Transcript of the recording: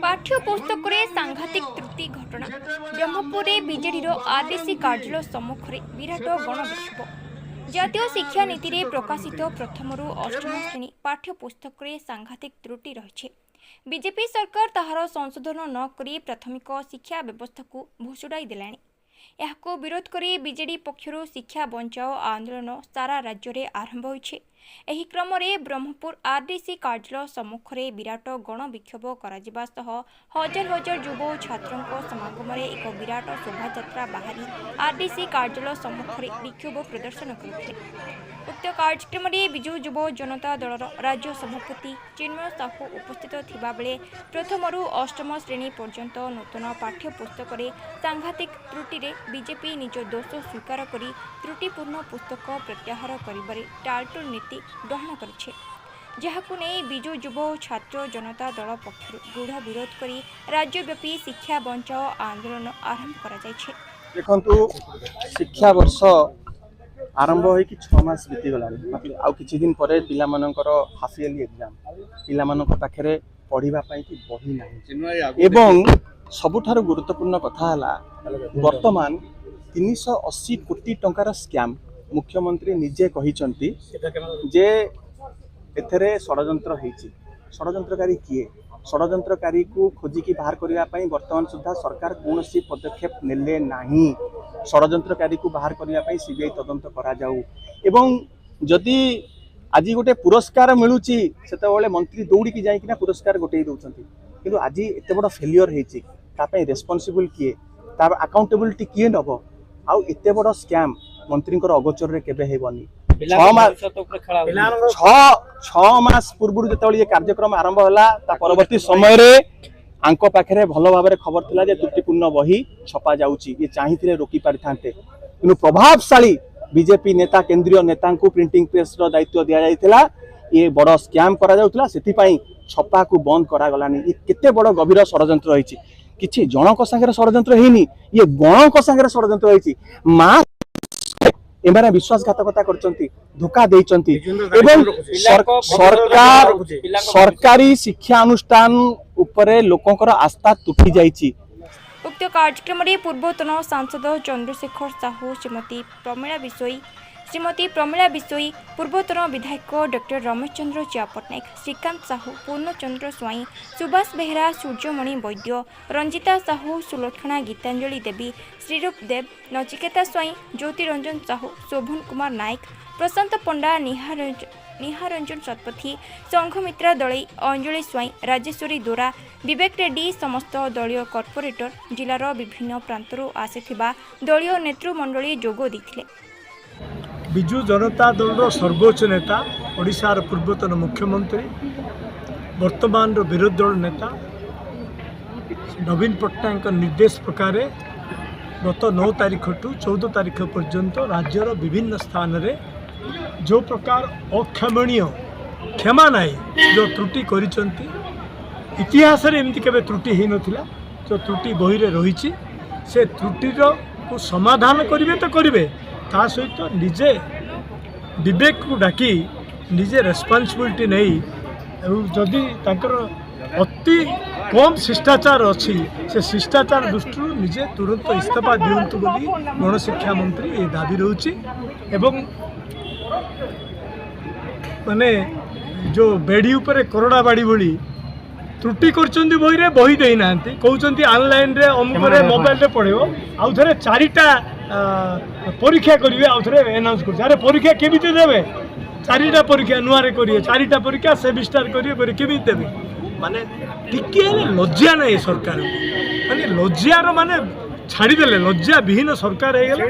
पाठ्यपुस्तक सांघातिक त्रुटि घटना ब्रह्मपुर बीजेडी आरडीसी कार्यालय सम्मुख में विराट गणविक्षोभ। जातीय शिक्षा नीति में प्रकाशित प्रथमरू अष्टम श्रेणी पाठ्यपुस्तक सांघातिक त्रुटि रही। बीजेपी सरकार ताहार संशोधन न करी प्राथमिक शिक्षा व्यवस्था को भुशुड़ाई देलानी। यहाको विरोध करी बीजेडी पक्षरु शिक्षा बंचाओ आंदोलन सारा राज्य में आरंभ होइछे। एही क्रम में ब्रह्मपुर आरडीसी कार्यालय सम्मुख में विराट गणविक्षोभ करा सह हजार हजार युव छात्रों समागम में एक विराट शोभायात्रा बाहरी आरडीसी कार्यालय सम्मुख में विक्षोभ प्रदर्शन करते। उक्त कार्यक्रम में विजु युव जनता दलर राज्य सभापति चिन्मय साहू उपस्थित थिबा बेले प्रथमरू अष्टम श्रेणी पर्यंत नूतन पाठ्यपुस्तक सांघातिक त्रुटि बीजेपी निज दोष स्वीकार करी त्रुटिपूर्ण पुस्तक प्रत्याहार करिबारे टालटुल नीति ग्रहण करिछे। जहाकु नहीं विजु युव छात्र जनता दल पक्षरु दृढ़ विरोध करी राज्यव्यापी शिक्षा बंचाओ आंदोलन आरंभ करा जायछे। देखंतु शिक्षा वर्ष आरंभ हो कि 6 मास बीती गलानी आउ किछि दिन परे पिला मानकर हाफ इयरली एग्जाम पिला मानक पाखरे पढिबा पई कि बही नाही एवं सबुठार गुरुत्वपूर्ण कथा हला वर्तमान 380 कोटी टंकार स्कैम मुख्यमंत्री निजे कहिसंती जे एथरे षडयंत्र हेछि। षडयंत्रकारी किए षडयंत्रकारी को खोजिकी बाहर करने वर्तमान सुधा सरकार कौन पदक्षेप नेले नाही। षडयंत्रकारी को बाहर करने सीबीआई तदंत करा जाऊ एवं जदि आज गोटे पुरस्कार मिलूची से मंत्री दौड़ी जाइकिना पुरस्कार गोटे दौरान किंतु आज एत बड़ फेलियर होती रेस्पॉन्सिबल किए तार अकाउंटेबिलिटी किए नब आउ एत बड़ स्कैम मंत्री अगोचर रे केबे हेबनी। 6 मास पूर्व जो कार्यक्रम आरंभ होला परवर्ती समय रे आंको पाखरे भल भाव खबर थिला जे त्रुटिपूर्ण बही छपा जाउची ये चाहिए रोकी पारि थांते किंतु प्रभावशाली बीजेपी नेता केंद्रीय नेता को प्रिंटिंग प्रेस रो दायित्व दिया जाइथिला। ये बड़ स्कैम करा जाउथिला सेति पई छपा को बंद करा गलानी। ये केते बड़ गभीर षडयंत्र रहिछि किछि जनक संगे षडयंत्र हेनी ये गणक संगे षडयंत्र रहिछि। मा एमाने विश्वासघातकता करचंती धोखा देइचंती एवं सरकार सरकारी शिक्षा अनुष्ठान उपरे लोकंकर आस्था तुटी जाइछि। उक्त कार्यक्रम में पूर्वतन सांसद चंद्रशेखर साहू श्रीमती प्रमिला बिशोई पूर्वतन विधायक डॉक्टर रमेश चंद्र चिया पट्टनायक श्रीकांत साहू पूर्णचंद्र स्वाई सुभाष बेहेरा सूर्यमणि वैद्य रंजिता साहू सुलक्षणा गीतांजलि देवी श्रीरूप देव नचिकेता स्वाई ज्योतिरंजन साहू शोभन कुमार नायक प्रशांत पंडा निहारंजन शतपथी संघमित्रा दलई अंजलि स्वाई राजेश्वरी दोरा विवेक रेड्डी समस्त दलीय कॉर्पोरेटर जिलार विभिन्न प्रांतरू आसिथिबा दलीय नेतृमंडली जोग देथिले। विजु जनता दल सर्वोच्च नेता ओडिशार पूर्वतन मुख्यमंत्री वर्तमान विरोधी दल नेता नवीन पट्टनायक निर्देश प्रकार गत 9 तारीख ठू 14 तारीख पर्यंत राज्यर विभिन्न स्थान रे जो प्रकार अक्षमणीय क्षमा नहीं जो त्रुटि करिसंती इतिहास रे एमती केबे त्रुटि ही नथिला जो त्रुटि बही रे रहिछि से त्रुटिर को समाधान करिवे तो करिवे ता सहित निजे विवेक को डाकी निजे रेस्पॉन्सिबिलिटी नहीं जदि तांकर अति कम शिष्टाचार अच्छी से शिष्टाचार दृष्टि निजे तुरंत इस्तीफा दिंतु बोली गणशिक्षा मंत्री ये दाबी रोची एवं माने जो बेड़ी उपरे करोड़ा बाड़ी भली त्रुटि करचंदी बही रे बही देई नांती कहउचंती ऑनलाइन रे अमुक रे मोबाइल रे पढिबो आउ थरे 4टा परीक्षा करिवे आउ थरे अनाउंस कर अरे परीक्षा केमिति देबे 4टा परीक्षा नुआरे करिए 4टा परीक्षा सेमिस्टर करिए केमिति देबे माने टिके लज्जा नै सरकार माने लज्जार माने छाड़ी देले लज्जा विहीन सरकार हे गेले।